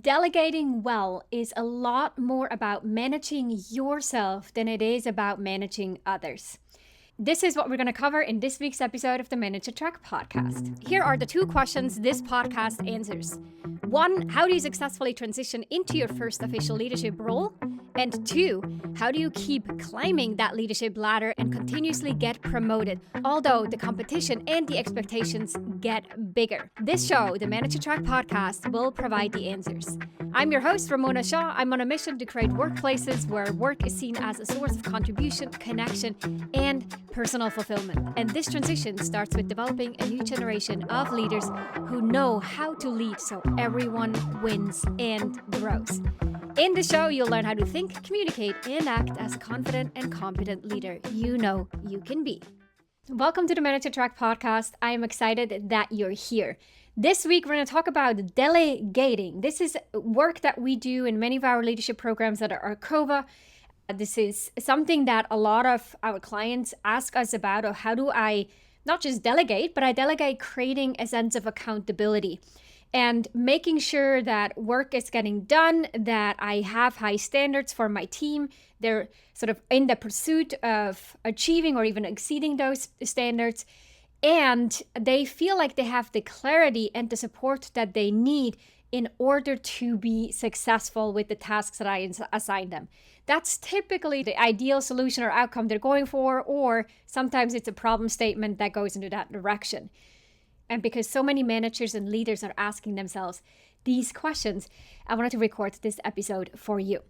Delegating well is a lot more about managing yourself than it is about managing others. This is what we're going to cover in this week's episode of the Manage a Track podcast. Here are the two questions this podcast answers. 1, how do you successfully transition into your first official leadership role? And 2, how do you keep climbing that leadership ladder and continuously get promoted, although the competition and the expectations get bigger? This show, the Manage a Track podcast, will provide the answers. I'm your host, Ramona Shaw. I'm on a mission to create workplaces where work is seen as a source of contribution, connection, and personal fulfillment. And this transition starts with developing a new generation of leaders who know how to lead so everyone wins and grows. In the show, you'll learn how to think, communicate, and act as a confident and competent leader you know you can be. Welcome to the Manage a Track podcast. I am excited that you're here. This week, we're going to talk about delegating. This is work that we do in many of our leadership programs that are COVA. This is something that a lot of our clients ask us about, or how do I not just delegate, but I delegate creating a sense of accountability and making sure that work is getting done, that I have high standards for my team. They're sort of in the pursuit of achieving or even exceeding those standards. And they feel like they have the clarity and the support that they need in order to be successful with the tasks that I assign them. That's typically the ideal solution or outcome they're going for, or sometimes it's a problem statement that goes into that direction. And because so many managers and leaders are asking themselves these questions, I wanted to record this episode for you.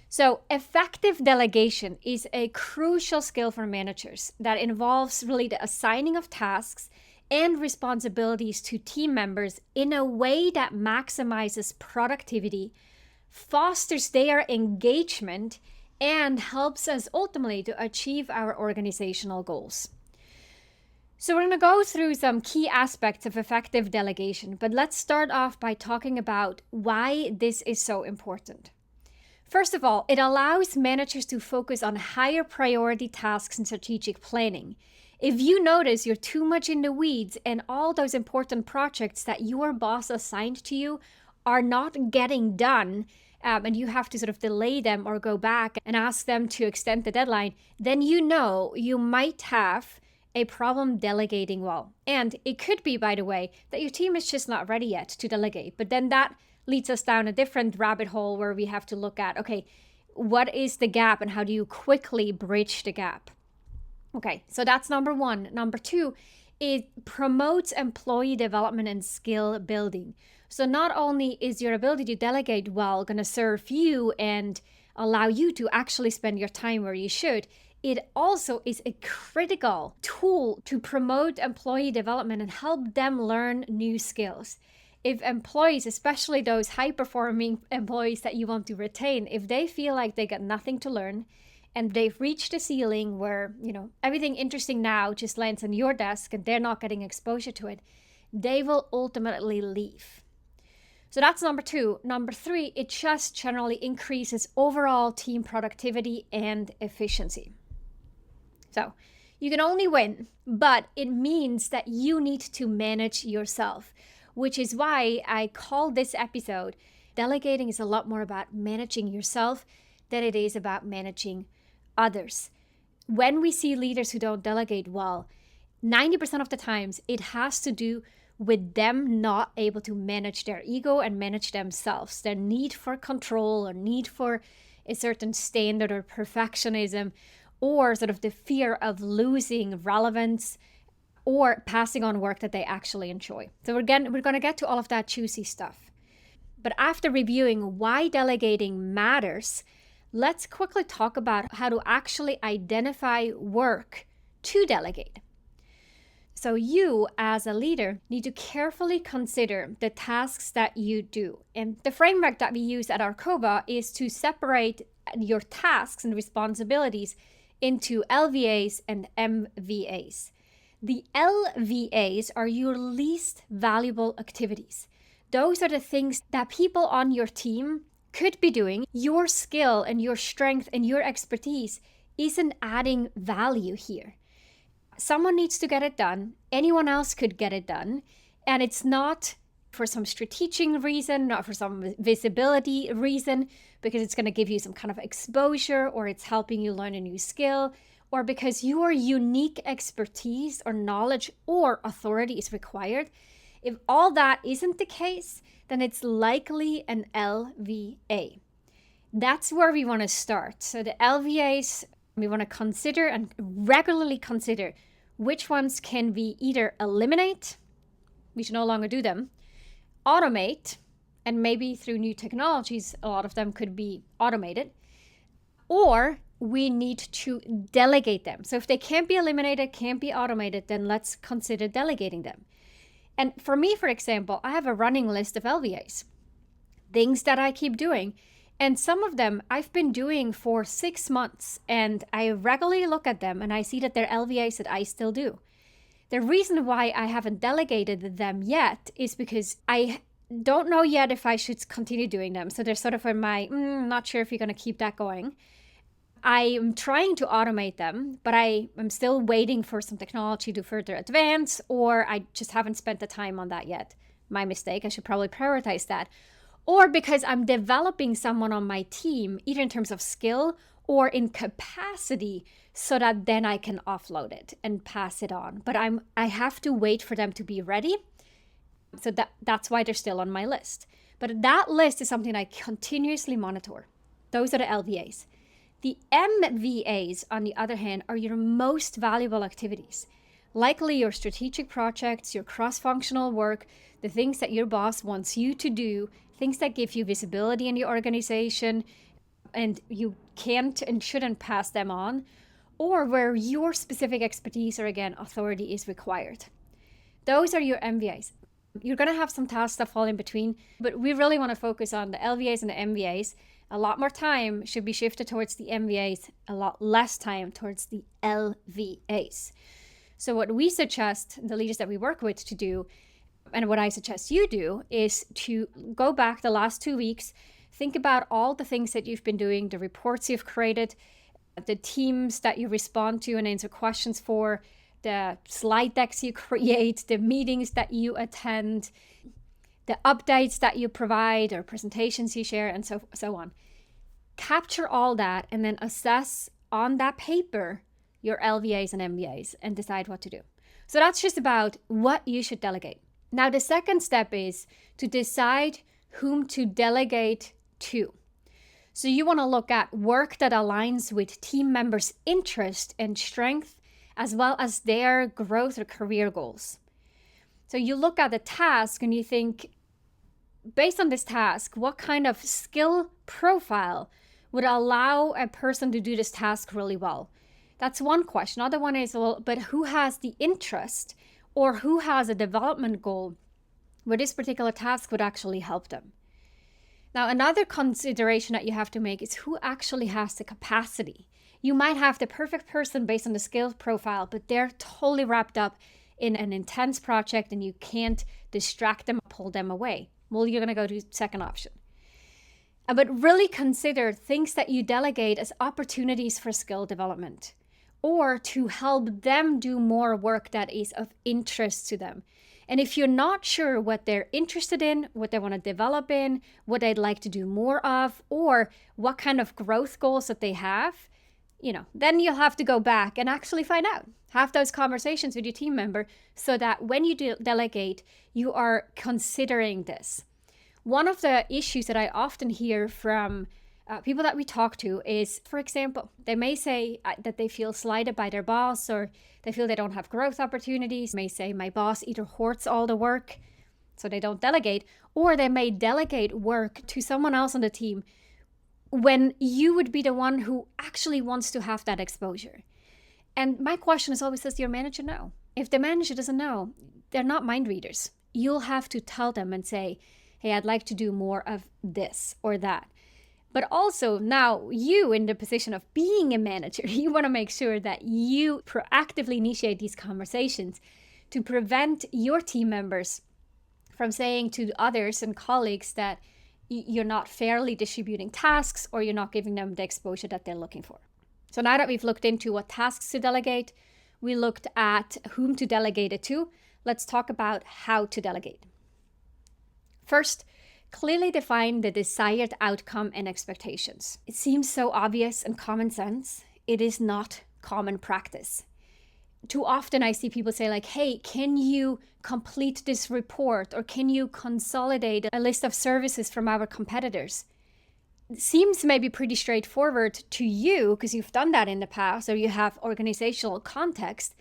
So effective delegation is a crucial skill for managers that involves really the assigning of tasks and responsibilities to team members in a way that maximizes productivity, fosters their engagement, and helps us ultimately to achieve our organizational goals. So we're going to go through some key aspects of effective delegation, but let's start off by talking about why this is so important. First of all, it allows managers to focus on higher priority tasks and strategic planning. If you notice you're too much in the weeds and all those important projects that your boss assigned to you are not getting done, and you have to sort of delay them or go back and ask them to extend the deadline, then you know you might have a problem delegating well. And it could be, by the way, that your team is just not ready yet to delegate. But then that leads us down a different rabbit hole where we have to look at, okay, what is the gap and how do you quickly bridge the gap? Okay, so that's number 1. Number 2, it promotes employee development and skill building. So not only is your ability to delegate well going to serve you and allow you to actually spend your time where you should, it also is a critical tool to promote employee development and help them learn new skills. If employees, especially those high-performing employees that you want to retain, if they feel like they got nothing to learn and they've reached a ceiling where, everything interesting now just lands on your desk and they're not getting exposure to it, they will ultimately leave. So that's number 2. Number 3, it just generally increases overall team productivity and efficiency. So you can only win, but it means that you need to manage yourself, which is why I call this episode, Delegating is a lot more about managing yourself than it is about managing others. When we see leaders who don't delegate well, 90% of the times it has to do with them not able to manage their ego and manage themselves, their need for control or need for a certain standard or perfectionism, or sort of the fear of losing relevance or passing on work that they actually enjoy. So we're going to get to all of that juicy stuff. But after reviewing why delegating matters, let's quickly talk about how to actually identify work to delegate. So you, as a leader, need to carefully consider the tasks that you do. And the framework that we use at our COVA is to separate your tasks and responsibilities into LVAs and MVAs. The LVAs are your least valuable activities. Those are the things that people on your team could be doing. Your skill and your strength and your expertise isn't adding value here. Someone needs to get it done. Anyone else could get it done. And it's not for some strategic reason, not for some visibility reason, because it's going to give you some kind of exposure, or it's helping you learn a new skill, or because your unique expertise or knowledge or authority is required. If all that isn't the case, then it's likely an LVA. That's where we want to start. So the LVAs, we want to consider and regularly consider which ones can we either eliminate, we should no longer do them, automate, and maybe through new technologies, a lot of them could be automated, or we need to delegate them. So if they can't be eliminated, can't be automated, then let's consider delegating them. And for me, for example, I have a running list of LVAs, things that I keep doing. And some of them I've been doing for 6 months, and I regularly look at them and I see that they're LVAs that I still do. The reason why I haven't delegated them yet is because I don't know yet if I should continue doing them. So they're sort of in my, not sure if you're going to keep that going. I am trying to automate them, but I am still waiting for some technology to further advance, or I just haven't spent the time on that yet. My mistake, I should probably prioritize that. Or because I'm developing someone on my team, either in terms of skill or in capacity, so that then I can offload it and pass it on. But I have to wait for them to be ready. So that's why they're still on my list. But that list is something I continuously monitor. Those are the LVAs. The MVAs, on the other hand, are your most valuable activities. Likely your strategic projects, your cross-functional work, the things that your boss wants you to do, things that give you visibility in the organization, and you can't and shouldn't pass them on, or where your specific expertise or, again, authority is required. Those are your MVAs. You're going to have some tasks that fall in between, but we really want to focus on the LVAs and the MVAs. A lot more time should be shifted towards the MVAs, a lot less time towards the LVAs. So what we suggest the leaders that we work with to do, and what I suggest you do, is to go back the last 2 weeks, think about all the things that you've been doing, the reports you've created, the teams that you respond to and answer questions for, the slide decks you create, the meetings that you attend, the updates that you provide or presentations you share, and so on. Capture all that and then assess on that paper your LVAs and MVAs and decide what to do. So that's just about what you should delegate. Now, the second step is to decide whom to delegate to. So you want to look at work that aligns with team members' interest and strength, as well as their growth or career goals. So you look at the task and you think, based on this task, what kind of skill profile would allow a person to do this task really well? That's one question. Another one is, well, but who has the interest or who has a development goal where this particular task would actually help them? Now, another consideration that you have to make is who actually has the capacity. You might have the perfect person based on the skill profile, but they're totally wrapped up in an intense project and you can't distract them, pull them away. Well, you're going to go to second option. But really consider things that you delegate as opportunities for skill development, or to help them do more work that is of interest to them. And if you're not sure what they're interested in, what they want to develop in, what they'd like to do more of, or what kind of growth goals that they have, then you'll have to go back and actually find out. Have those conversations with your team member so that when you delegate, you are considering this. One of the issues that I often hear from people that we talk to is, for example, they may say that they feel slighted by their boss, or they feel they don't have growth opportunities. They may say, my boss either hoards all the work, so they don't delegate, or they may delegate work to someone else on the team when you would be the one who actually wants to have that exposure. And my question is always, does your manager know? If the manager doesn't know, they're not mind readers. You'll have to tell them and say, hey, I'd like to do more of this or that. But also now you, in the position of being a manager, you want to make sure that you proactively initiate these conversations to prevent your team members from saying to others and colleagues that you're not fairly distributing tasks or you're not giving them the exposure that they're looking for. So now that we've looked into what tasks to delegate, we looked at whom to delegate it to, let's talk about how to delegate. First, clearly define the desired outcome and expectations. It seems so obvious and common sense. It is not common practice. Too often I see people say like, hey, can you complete this report, or can you consolidate a list of services from our competitors? It seems maybe pretty straightforward to you because you've done that in the past or you have organizational context,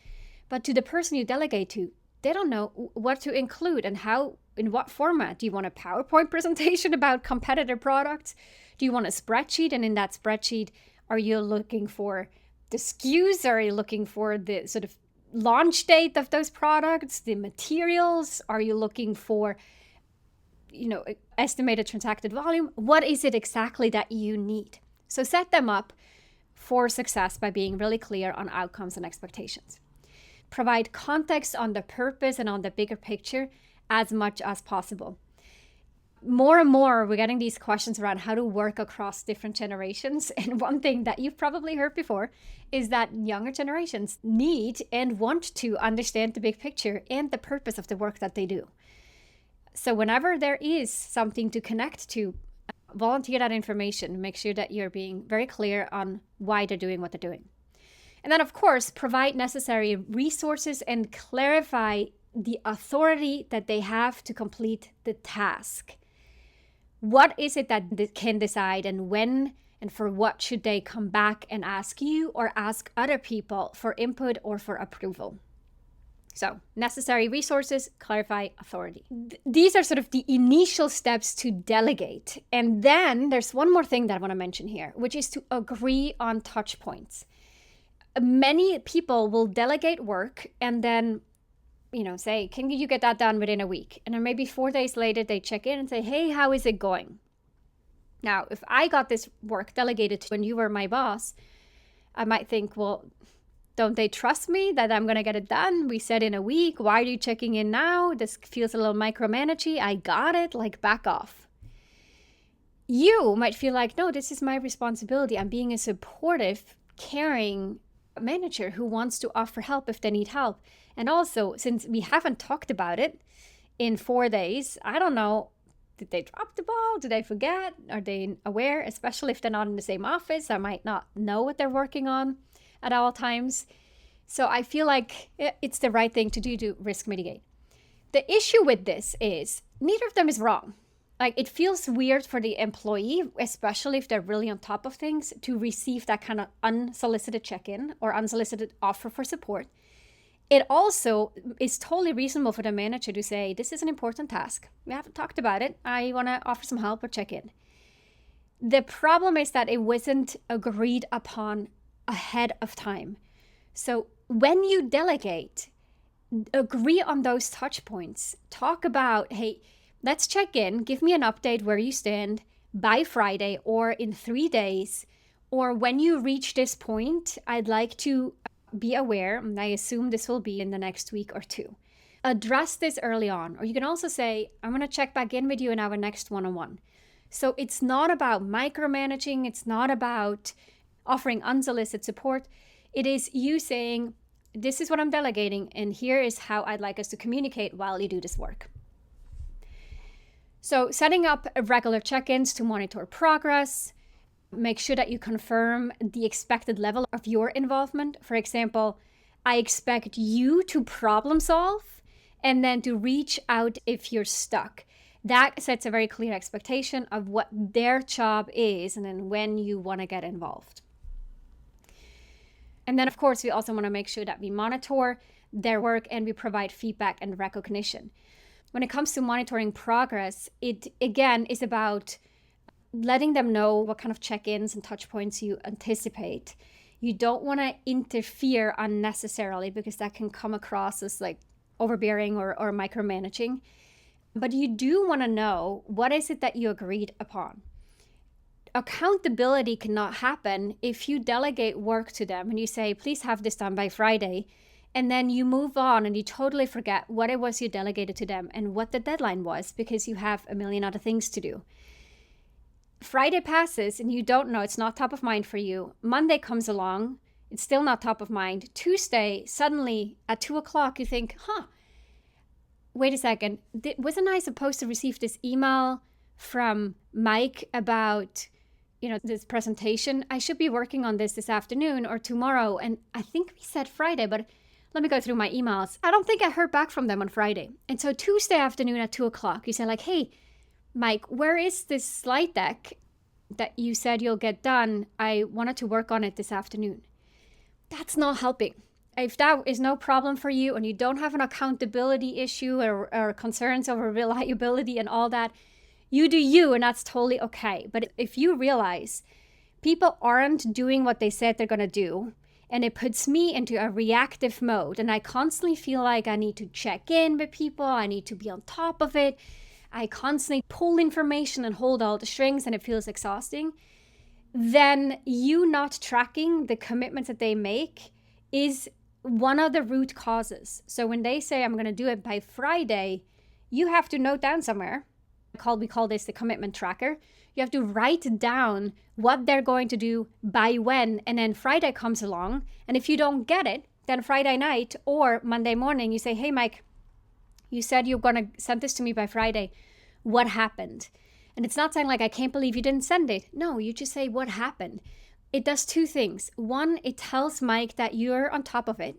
but to the person you delegate to, they don't know what to include and how, in what format. Do you want a PowerPoint presentation about competitor products? Do you want a spreadsheet? And in that spreadsheet, are you looking for the SKUs? Are you looking for the sort of launch date of those products, the materials? Are you looking for, estimated transacted volume? What is it exactly that you need? So set them up for success by being really clear on outcomes and expectations. Provide context on the purpose and on the bigger picture as much as possible. More and more, we're getting these questions around how to work across different generations. And one thing that you've probably heard before is that younger generations need and want to understand the big picture and the purpose of the work that they do. So whenever there is something to connect to, volunteer that information. Make sure that you're being very clear on why they're doing what they're doing. And then, of course, provide necessary resources and clarify the authority that they have to complete the task. What is it that they can decide, and when and for what should they come back and ask you or ask other people for input or for approval? So, necessary resources, clarify authority. These are sort of the initial steps to delegate. And then there's one more thing that I want to mention here, which is to agree on touch points. Many people will delegate work and then, say, can you get that done within a week? And then maybe 4 days later, they check in and say, hey, how is it going? Now, if I got this work delegated when you were my boss, I might think, well, don't they trust me that I'm going to get it done? We said in a week. Why are you checking in now? This feels a little micromanaging. I got it. Back off. You might feel like, no, this is my responsibility. I'm being a supportive, caring manager who wants to offer help if they need help. And also, since we haven't talked about it in 4 days, I don't know, did they drop the ball? Did they forget? Are they aware? Especially if they're not in the same office, I might not know what they're working on at all times. So I feel like it's the right thing to do to risk mitigate. The issue with this is neither of them is wrong. It feels weird for the employee, especially if they're really on top of things, to receive that kind of unsolicited check-in or unsolicited offer for support. It also is totally reasonable for the manager to say, this is an important task. We haven't talked about it. I want to offer some help or check in. The problem is that it wasn't agreed upon ahead of time. So when you delegate, agree on those touch points. Talk about, hey, let's check in, give me an update where you stand by Friday or in 3 days, or when you reach this point, I'd like to be aware, and I assume this will be in the next week or two. Address this early on, or you can also say, I'm going to check back in with you in our next one-on-one. So it's not about micromanaging, it's not about offering unsolicited support. It is you saying, this is what I'm delegating, and here is how I'd like us to communicate while you do this work. So setting up regular check-ins to monitor progress, make sure that you confirm the expected level of your involvement. For example, I expect you to problem solve and then to reach out if you're stuck. That sets a very clear expectation of what their job is and then when you want to get involved. And then, of course, we also want to make sure that we monitor their work and we provide feedback and recognition. When it comes to monitoring progress, it again is about letting them know what kind of check-ins and touch points you anticipate. You don't want to interfere unnecessarily because that can come across as overbearing or micromanaging. But you do want to know, what is it that you agreed upon? Accountability cannot happen if you delegate work to them and you say, please have this done by Friday, and then you move on and you totally forget what it was you delegated to them and what the deadline was because you have a million other things to do. Friday passes and you don't know, it's not top of mind for you. Monday comes along, it's still not top of mind. Tuesday, suddenly at 2:00, you think, wait a second, wasn't I supposed to receive this email from Mike about, this presentation? I should be working on this afternoon or tomorrow. And I think we said Friday, but let me go through my emails. I don't think I heard back from them on Friday. And so Tuesday afternoon at 2:00, you say like, hey, Mike, where is this slide deck that you said you'll get done? I wanted to work on it this afternoon. That's not helping. If that is no problem for you and you don't have an accountability issue or concerns over reliability and all that, you do you, and that's totally okay. But if you realize people aren't doing what they said they're going to do, and it puts me into a reactive mode, and I constantly feel like I need to check in with people, I need to be on top of it, I constantly pull information and hold all the strings, and it feels exhausting, then you not tracking the commitments that they make is one of the root causes. So when they say, I'm going to do it by Friday, you have to note down somewhere. We call this the commitment tracker. You have to write down what they're going to do by when, and then Friday comes along. And if you don't get it, then Friday night or Monday morning, you say, hey, Mike, you said you're going to send this to me by Friday. What happened? And it's not saying like, I can't believe you didn't send it. No, you just say what happened. It does two things. One, it tells Mike that you're on top of it.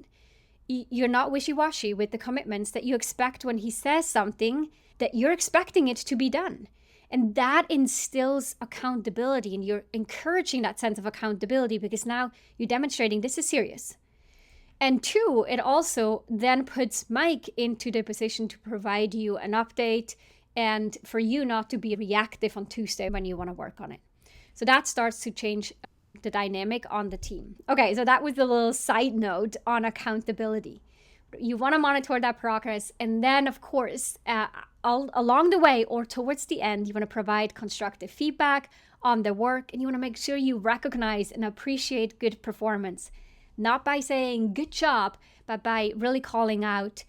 You're not wishy-washy with the commitments, that you expect when he says something, that you're expecting it to be done. And that instills accountability, and you're encouraging that sense of accountability because now you're demonstrating this is serious. And two, it also then puts Mike into the position to provide you an update and for you not to be reactive on Tuesday when you want to work on it. So that starts to change the dynamic on the team. Okay, so that was a little side note on accountability. You want to monitor that progress, and then of course, all along the way or towards the end, you want to provide constructive feedback on the work, and you want to make sure you recognize and appreciate good performance, not by saying good job, but by really calling out,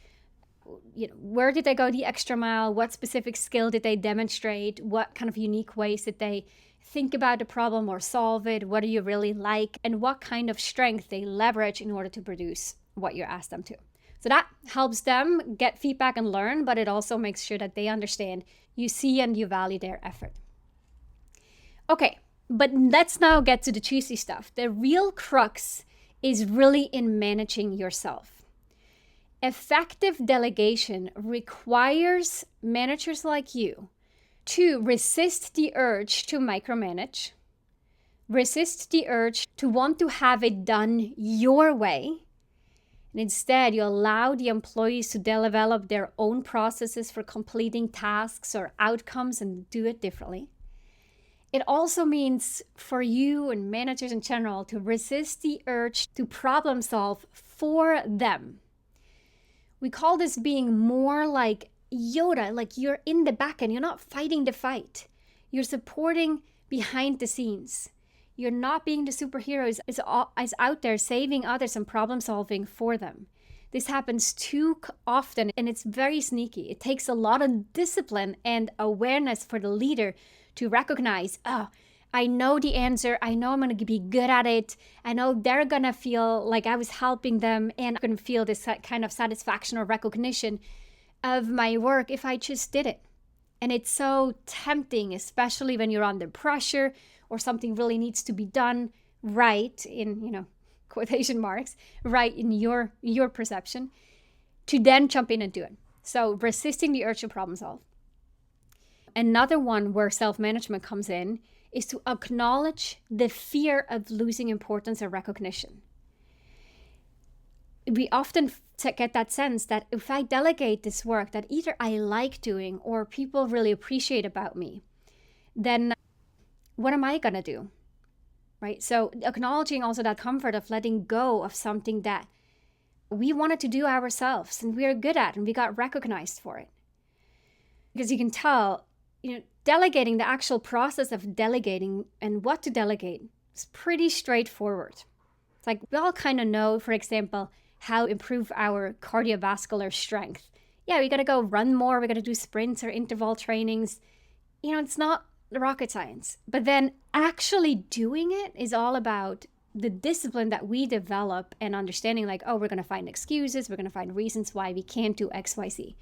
where did they go the extra mile? What specific skill did they demonstrate? What kind of unique ways did they think about the problem or solve it? What do you really like? And what kind of strength they leverage in order to produce what you asked them to. So that helps them get feedback and learn, but it also makes sure that they understand you see and you value their effort. Okay, but let's now get to the juicy stuff. The real crux is really in managing yourself. Effective delegation requires managers like you to resist the urge to micromanage, resist the urge to want to have it done your way, and instead you allow the employees to develop their own processes for completing tasks or outcomes and do it differently. It also means for you and managers in general to resist the urge to problem solve for them. We call this being more like Yoda, like you're in the back end, you're not fighting the fight. You're supporting behind the scenes. You're not being the superhero is out there saving others and problem solving for them. This happens too often, and it's very sneaky. It takes a lot of discipline and awareness for the leader to recognize, I know the answer. I know I'm going to be good at it. I know they're going to feel like I was helping them, and I'm going to feel this kind of satisfaction or recognition of my work if I just did it. And it's so tempting, especially when you're under pressure or something really needs to be done right in, quotation marks, right in your perception, to then jump in and do it. So resisting the urge to problem solve. Another one where self-management comes in is to acknowledge the fear of losing importance or recognition. We often get that sense that if I delegate this work that either I like doing or people really appreciate about me, then what am I going to do? Right? So acknowledging also that comfort of letting go of something that we wanted to do ourselves and we are good at and we got recognized for it. Because you can tell, delegating, the actual process of delegating and what to delegate is pretty straightforward. It's like we all kind of know, for example, how to improve our cardiovascular strength. Yeah, we got to go run more. We got to do sprints or interval trainings. It's not rocket science. But then actually doing it is all about the discipline that we develop and understanding like, we're going to find excuses. We're going to find reasons why we can't do X, Y, Z.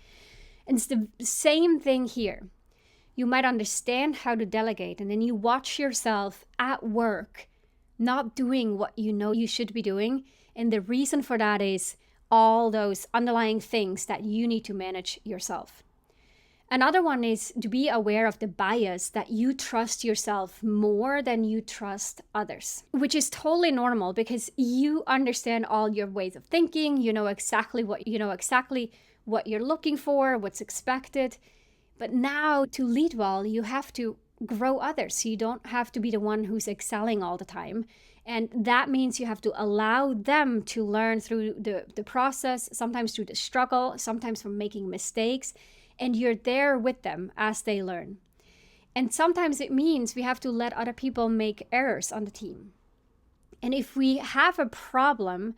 And it's the same thing here. You might understand how to delegate, and then you watch yourself at work not doing what you know you should be doing. And the reason for that is all those underlying things that you need to manage yourself. Another one is to be aware of the bias that you trust yourself more than you trust others, which is totally normal because you understand all your ways of thinking. You know exactly what you're looking for, what's expected. But now to lead well, you have to grow others. You don't have to be the one who's excelling all the time. And that means you have to allow them to learn through the process, sometimes through the struggle, sometimes from making mistakes. And you're there with them as they learn. And sometimes it means we have to let other people make errors on the team. And if we have a problem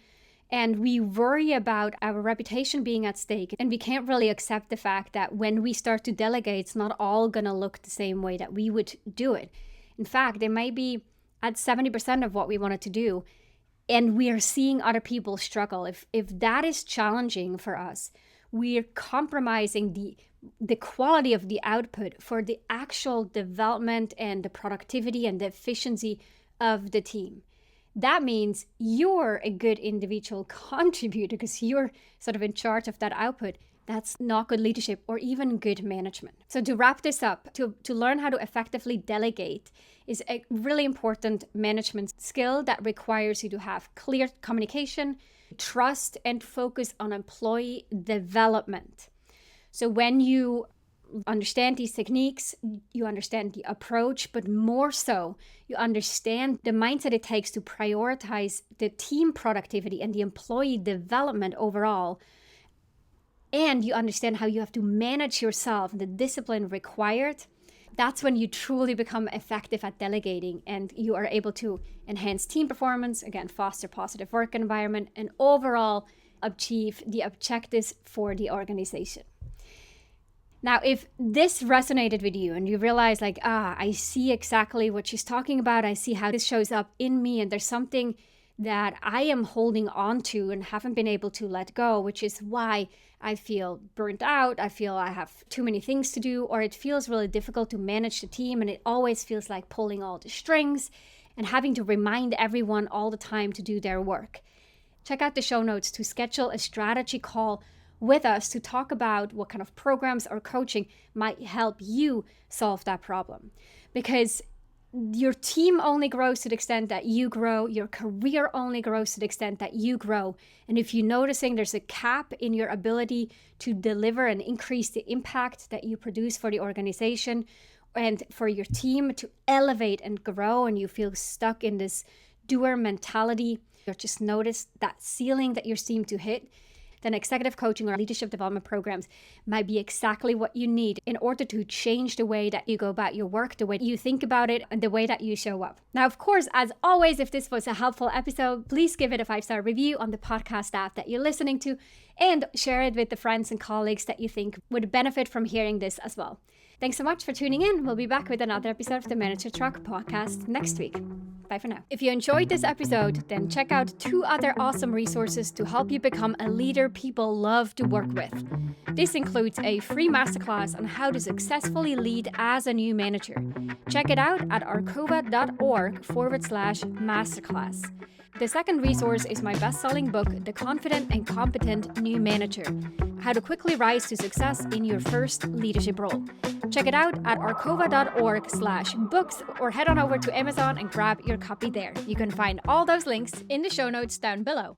and we worry about our reputation being at stake, and we can't really accept the fact that when we start to delegate, it's not all going to look the same way that we would do it. In fact, it might be at 70% of what we wanted to do, and we are seeing other people struggle. If that is challenging for us, we're compromising the quality of the output for the actual development and the productivity and the efficiency of the team. That means you're a good individual contributor because you're sort of in charge of that output. That's not good leadership or even good management. So to wrap this up, to learn how to effectively delegate is a really important management skill that requires you to have clear communication, trust, and focus on employee development. So when you understand these techniques, you understand the approach, but more so, you understand the mindset it takes to prioritize the team productivity and the employee development overall. And you understand how you have to manage yourself, the discipline required. That's when you truly become effective at delegating and you are able to enhance team performance, again, foster positive work environment, and overall achieve the objectives for the organization. Now, if this resonated with you and you realize I see exactly what she's talking about, I see how this shows up in me, and there's something that I am holding on to and haven't been able to let go, which is why I feel burnt out, I feel I have too many things to do, or it feels really difficult to manage the team, and it always feels like pulling all the strings and having to remind everyone all the time to do their work. Check out the show notes to schedule a strategy call with us to talk about what kind of programs or coaching might help you solve that problem. Because your team only grows to the extent that you grow, your career only grows to the extent that you grow. And if you're noticing there's a cap in your ability to deliver and increase the impact that you produce for the organization and for your team to elevate and grow, and you feel stuck in this doer mentality, or just notice that ceiling that you seem to hit, then executive coaching or leadership development programs might be exactly what you need in order to change the way that you go about your work, the way you think about it, and the way that you show up. Now, of course, as always, if this was a helpful episode, please give it a 5-star review on the podcast app that you're listening to, and share it with the friends and colleagues that you think would benefit from hearing this as well. Thanks so much for tuning in. We'll be back with another episode of the Manager Truck podcast next week. Bye for now. If you enjoyed this episode, then check out 2 other awesome resources to help you become a leader people love to work with. This includes a free masterclass on how to successfully lead as a new manager. Check it out at arcova.org/masterclass. The second resource is my best-selling book, The Confident and Competent New Manager: How to Quickly Rise to Success in Your First Leadership Role. Check it out at arcova.org/books or head on over to Amazon and grab your copy there. You can find all those links in the show notes down below.